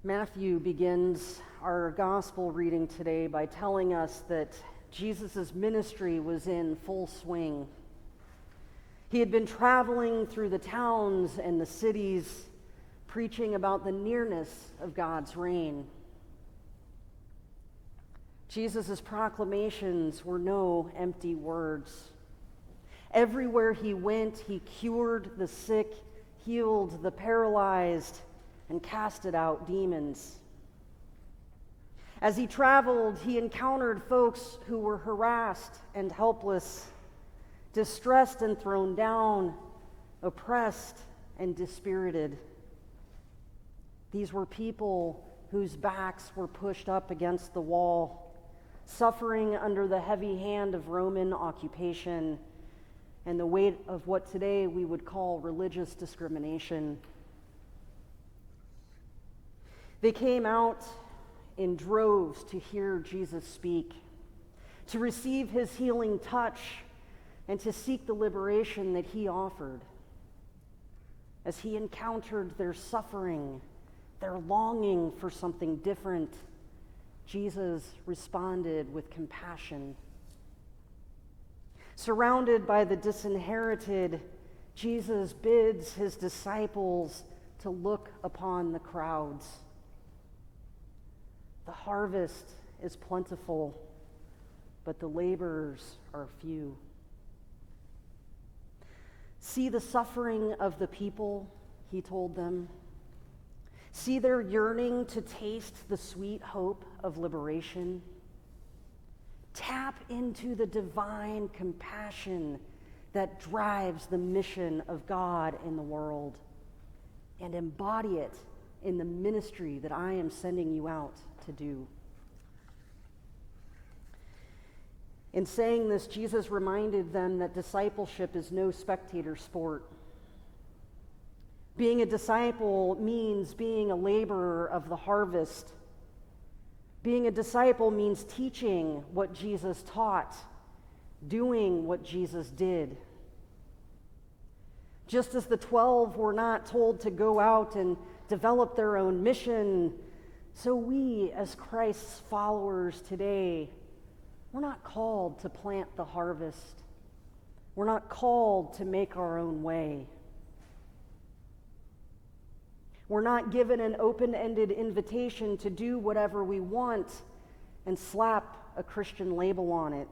Matthew begins our gospel reading today by telling us that Jesus' ministry was in full swing. He had been traveling through the towns and the cities, preaching about the nearness of God's reign. Jesus' proclamations were no empty words. Everywhere he went, he cured the sick, healed the paralyzed, and casted out demons. As he traveled, he encountered folks who were harassed and helpless, distressed and thrown down, oppressed and dispirited. These were people whose backs were pushed up against the wall, suffering under the heavy hand of Roman occupation and the weight of what today we would call religious discrimination. They came out in droves to hear Jesus speak, to receive his healing touch, and to seek the liberation that he offered. As he encountered their suffering, their longing for something different, Jesus responded with compassion. Surrounded by the disinherited, Jesus bids his disciples to look upon the crowds. The harvest is plentiful, but the laborers are few. See the suffering of the people, he told them. See their yearning to taste the sweet hope of liberation. Tap into the divine compassion that drives the mission of God in the world and embody it in the ministry that I am sending you out to do. In saying this, Jesus reminded them that discipleship is no spectator sport. Being a disciple means being a laborer of the harvest. Being a disciple means teaching what Jesus taught, doing what Jesus did. Just as the 12 were not told to go out and develop their own mission, so we, as Christ's followers today, we're not called to plant the harvest. We're not called to make our own way. We're not given an open-ended invitation to do whatever we want and slap a Christian label on it.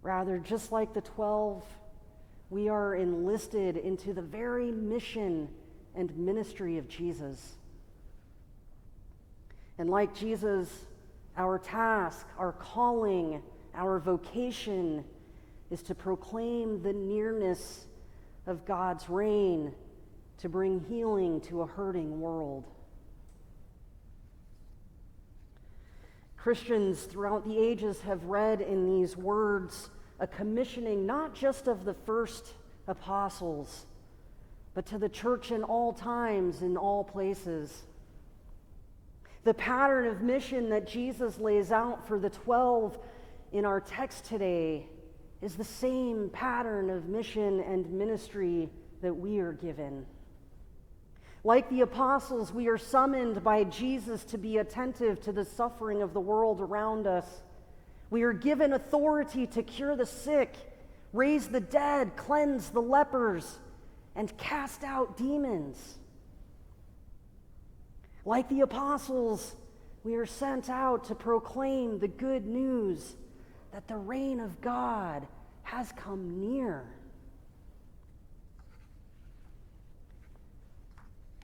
Rather, just like the 12, we are enlisted into the very mission and ministry of Jesus. And like Jesus, our task, our calling, our vocation is to proclaim the nearness of God's reign, to bring healing to a hurting world. Christians throughout the ages have read in these words a commissioning not just of the first apostles, but to the church in all times, in all places. The pattern of mission that Jesus lays out for the 12 in our text today is the same pattern of mission and ministry that we are given. Like the apostles, we are summoned by Jesus to be attentive to the suffering of the world around us. We are given authority to cure the sick, raise the dead, cleanse the lepers, and cast out demons. Like the apostles, we are sent out to proclaim the good news that the reign of God has come near.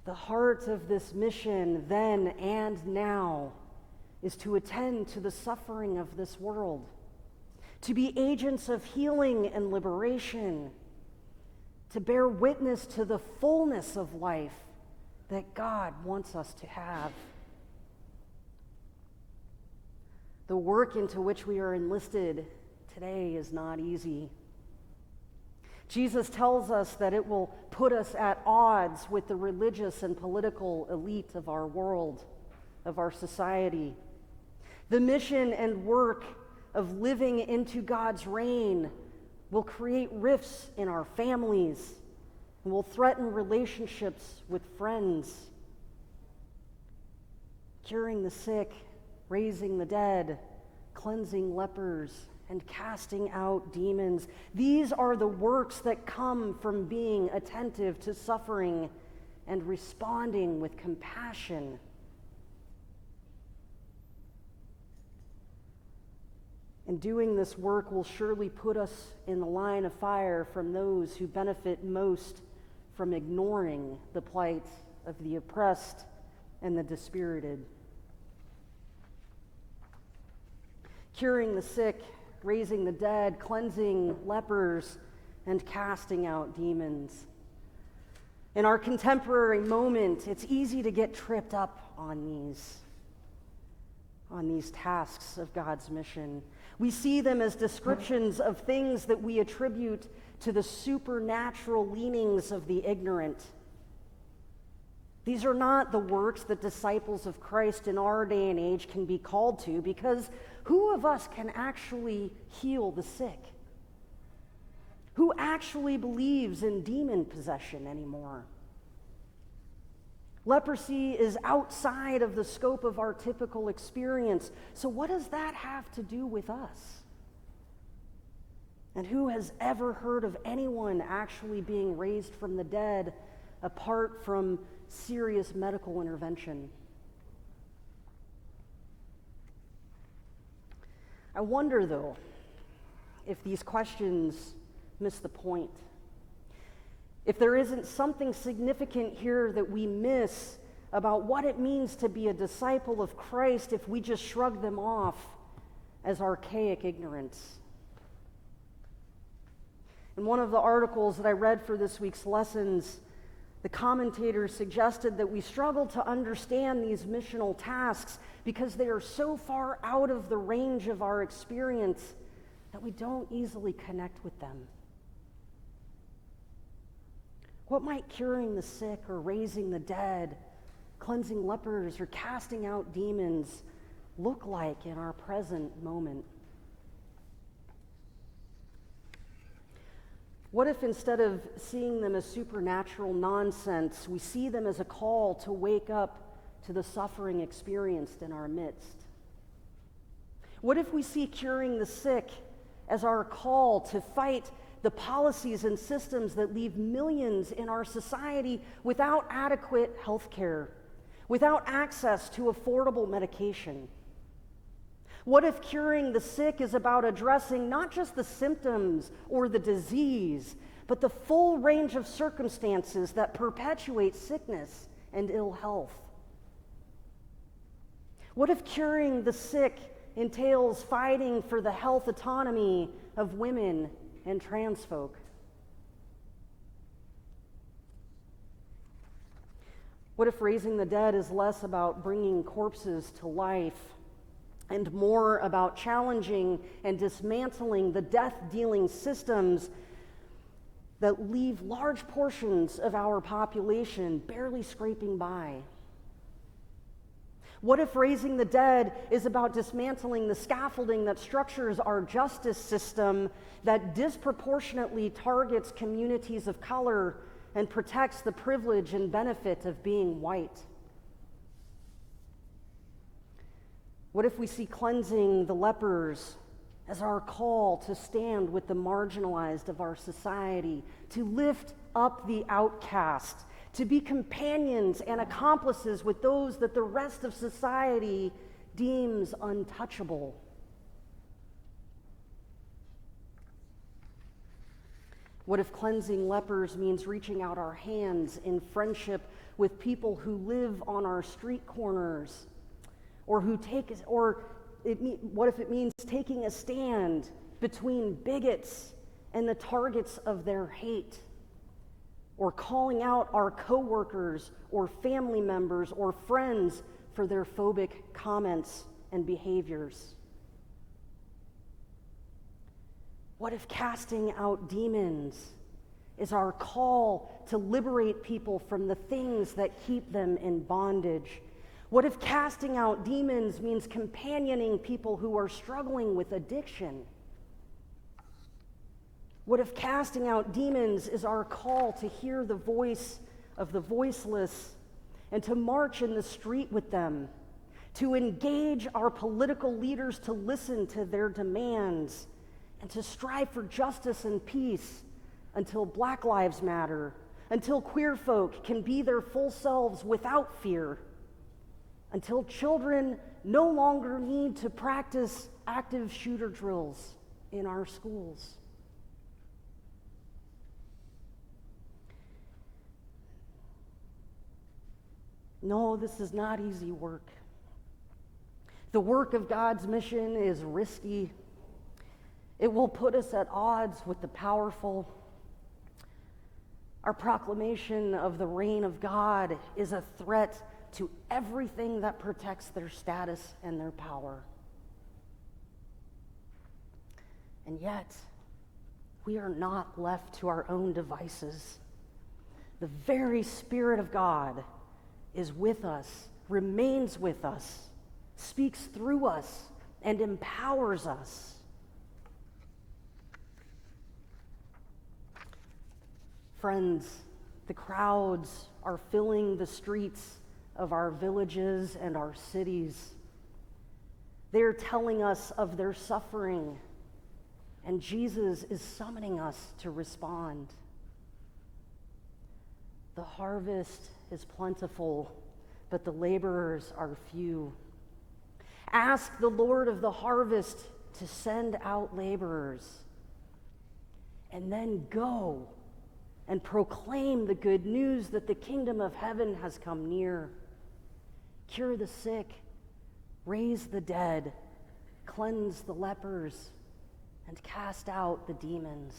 The heart of this mission, then and now, is to attend to the suffering of this world, to be agents of healing and liberation, to bear witness to the fullness of life that God wants us to have. The work into which we are enlisted today is not easy. Jesus tells us that it will put us at odds with the religious and political elite of our world, of our society. The mission and work of living into God's reign will create rifts in our families, and will threaten relationships with friends. Curing the sick, raising the dead, cleansing lepers, and casting out demons. These are the works that come from being attentive to suffering and responding with compassion. And doing this work will surely put us in the line of fire from those who benefit most from ignoring the plight of the oppressed and the dispirited. Curing the sick, raising the dead, cleansing lepers, and casting out demons. In our contemporary moment, it's easy to get tripped up on these tasks of God's mission. We see them as descriptions of things that we attribute to the supernatural leanings of the ignorant. These are not the works that disciples of Christ in our day and age can be called to, because who of us can actually heal the sick? Who actually believes in demon possession anymore? Leprosy is outside of the scope of our typical experience. So what does that have to do with us? And who has ever heard of anyone actually being raised from the dead apart from serious medical intervention? I wonder, though, if these questions miss the point. If there isn't something significant here that we miss about what it means to be a disciple of Christ if we just shrug them off as archaic ignorance. In one of the articles that I read for this week's lessons, the commentators suggested that we struggle to understand these missional tasks because they are so far out of the range of our experience that we don't easily connect with them. What might curing the sick or raising the dead, cleansing lepers or casting out demons look like in our present moment? What if instead of seeing them as supernatural nonsense, we see them as a call to wake up to the suffering experienced in our midst? What if we see curing the sick as our call to fight the policies and systems that leave millions in our society without adequate health care, without access to affordable medication? What if curing the sick is about addressing not just the symptoms or the disease, but the full range of circumstances that perpetuate sickness and ill health? What if curing the sick entails fighting for the health autonomy of women and trans folk? What if raising the dead is less about bringing corpses to life and more about challenging and dismantling the death-dealing systems that leave large portions of our population barely scraping by? What if raising the dead is about dismantling the scaffolding that structures our justice system that disproportionately targets communities of color and protects the privilege and benefit of being white? What if we see cleansing the lepers as our call to stand with the marginalized of our society, to lift up the outcast, to be companions and accomplices with those that the rest of society deems untouchable? What if cleansing lepers means reaching out our hands in friendship with people who live on our street corners, what if it means taking a stand between bigots and the targets of their hate? Or calling out our coworkers or family members or friends for their phobic comments and behaviors? What if casting out demons is our call to liberate people from the things that keep them in bondage? What if casting out demons means companioning people who are struggling with addiction? What if casting out demons is our call to hear the voice of the voiceless and to march in the street with them, to engage our political leaders to listen to their demands, and to strive for justice and peace until Black Lives Matter, until queer folk can be their full selves without fear, until children no longer need to practice active shooter drills in our schools. No, this is not easy work. The work of God's mission is risky. It will put us at odds with the powerful. Our proclamation of the reign of God is a threat to everything that protects their status and their power. And yet, we are not left to our own devices. The very Spirit of God is with us, remains with us, speaks through us, and empowers us. Friends, the crowds are filling the streets of our villages and our cities. They're telling us of their suffering, and Jesus is summoning us to respond. The harvest is plentiful, but the laborers are few. Ask the Lord of the harvest to send out laborers, and then go and proclaim the good news that the kingdom of heaven has come near. Cure the sick, raise the dead, cleanse the lepers, and cast out the demons.